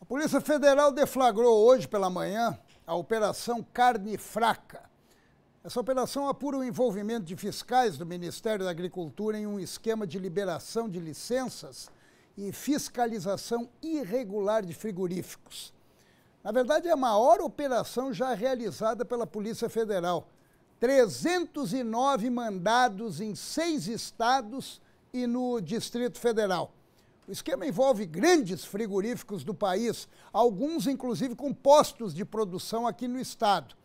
Polícia Federal deflagrou hoje pela manhã a Operação Carne Fraca. Essa operação apura o envolvimento de fiscais do Ministério da Agricultura em um esquema de liberação de licenças e fiscalização irregular de frigoríficos. Na verdade, é a maior operação já realizada pela Polícia Federal. 309 mandados em 6 estados e no Distrito Federal. O esquema envolve grandes frigoríficos do país, alguns inclusive com postos de produção aqui no estado.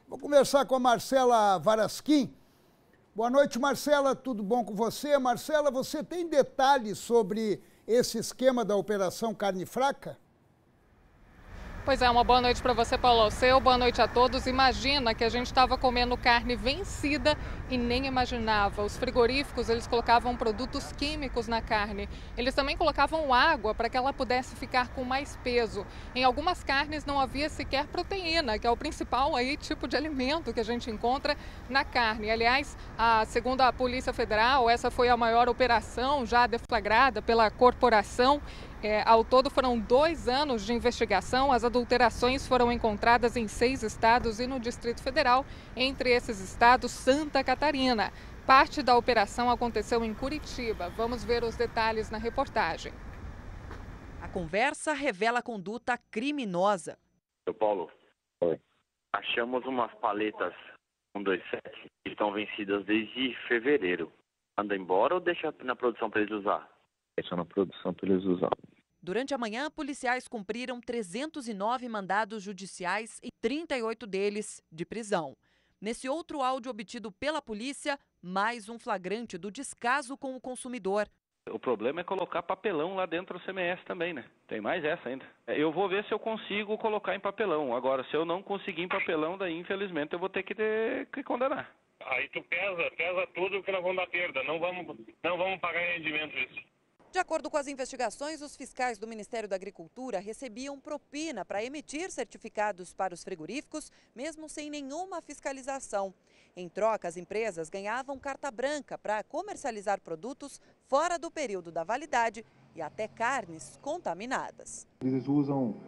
Vou conversar com a Marcela Varasquim. Boa noite, Marcela, tudo bom com você? Marcela, você tem detalhes sobre esse esquema da Operação Carne Fraca? Pois é, uma boa noite para você, Paulo Alceu, boa noite a todos. Imagina que a gente estava comendo carne vencida e nem imaginava. Os frigoríficos, eles colocavam produtos químicos na carne. Eles também colocavam água para que ela pudesse ficar com mais peso. Em algumas carnes não havia sequer proteína, que é o principal tipo de alimento que a gente encontra na carne. Aliás, segundo a Polícia Federal, essa foi a maior operação já deflagrada pela corporação. Ao todo foram 2 anos de investigação. As adulterações foram encontradas em 6 estados e no Distrito Federal, entre esses estados, Santa Catarina. Parte da operação aconteceu em Curitiba. Vamos ver os detalhes na reportagem. A conversa revela conduta criminosa. Paulo, achamos umas paletas 127 que estão vencidas desde fevereiro. Anda embora ou deixa na produção para eles usar? Deixa na produção para eles usar. Durante a manhã, policiais cumpriram 309 mandados judiciais e 38 deles de prisão. Nesse outro áudio obtido pela polícia, mais um flagrante do descaso com o consumidor. O problema é colocar papelão lá dentro do CMS também, né? Tem mais essa ainda. Eu vou ver se eu consigo colocar em papelão. Agora, se eu não conseguir em papelão, daí infelizmente eu vou ter que condenar. Aí tu pesa tudo que nós vamos dar perda. Não vamos pagar em rendimento isso. De acordo com as investigações, os fiscais do Ministério da Agricultura recebiam propina para emitir certificados para os frigoríficos, mesmo sem nenhuma fiscalização. Em troca, as empresas ganhavam carta branca para comercializar produtos fora do período da validade e até carnes contaminadas. Eles usam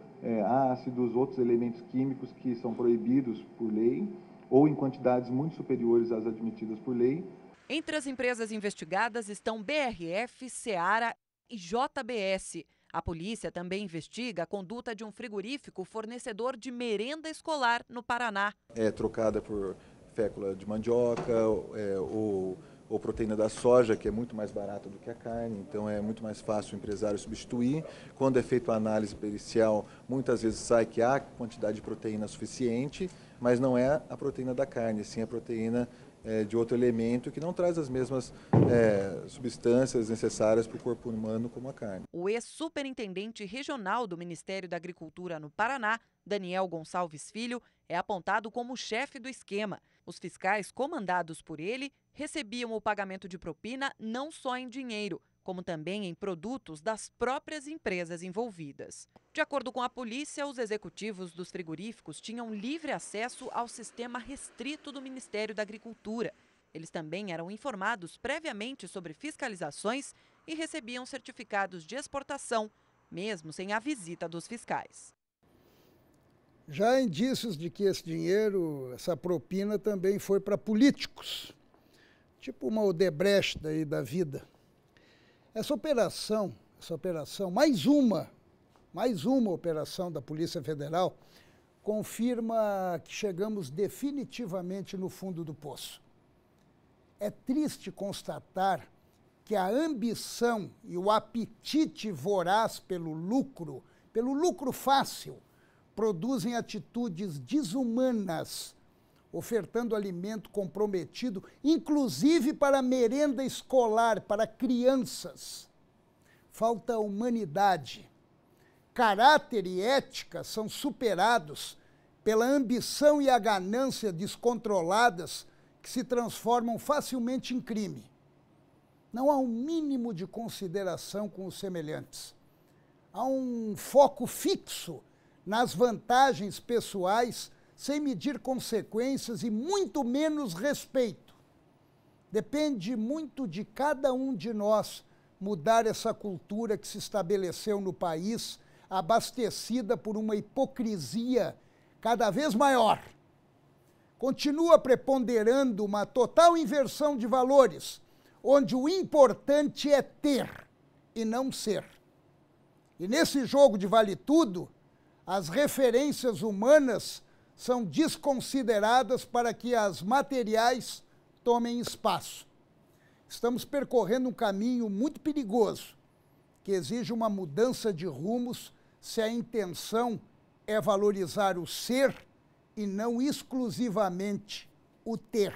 ácidos, outros elementos químicos que são proibidos por lei ou em quantidades muito superiores às admitidas por lei. Entre as empresas investigadas estão BRF, Seara e JBS. A polícia também investiga a conduta de um frigorífico fornecedor de merenda escolar no Paraná. É trocada por fécula de mandioca ou proteína da soja, que é muito mais barata do que a carne, então é muito mais fácil o empresário substituir. Quando é feita a análise pericial, muitas vezes sai que há quantidade de proteína suficiente, mas não é a proteína da carne, sim a proteína de outro elemento que não traz as mesmas substâncias necessárias para o corpo humano como a carne. O ex-superintendente regional do Ministério da Agricultura no Paraná, Daniel Gonçalves Filho, é apontado como chefe do esquema. Os fiscais comandados por ele recebiam o pagamento de propina não só em dinheiro, como também em produtos das próprias empresas envolvidas. De acordo com a polícia, os executivos dos frigoríficos tinham livre acesso ao sistema restrito do Ministério da Agricultura. Eles também eram informados previamente sobre fiscalizações e recebiam certificados de exportação, mesmo sem a visita dos fiscais. Já há indícios de que esse dinheiro, essa propina, também foi para políticos, tipo uma Odebrecht daí da vida. Essa operação, mais uma operação da Polícia Federal, confirma que chegamos definitivamente no fundo do poço. É triste constatar que a ambição e o apetite voraz pelo lucro fácil, produzem atitudes desumanas, ofertando alimento comprometido, inclusive para merenda escolar, para crianças. Falta humanidade. Caráter e ética são superados pela ambição e a ganância descontroladas que se transformam facilmente em crime. Não há um mínimo de consideração com os semelhantes. Há um foco fixo nas vantagens pessoais, sem medir consequências e muito menos respeito. Depende muito de cada um de nós mudar essa cultura que se estabeleceu no país abastecida por uma hipocrisia cada vez maior. Continua preponderando uma total inversão de valores, onde o importante é ter e não ser. E nesse jogo de vale tudo, as referências humanas são desconsideradas para que as materiais tomem espaço. Estamos percorrendo um caminho muito perigoso, que exige uma mudança de rumos se a intenção é valorizar o ser e não exclusivamente o ter.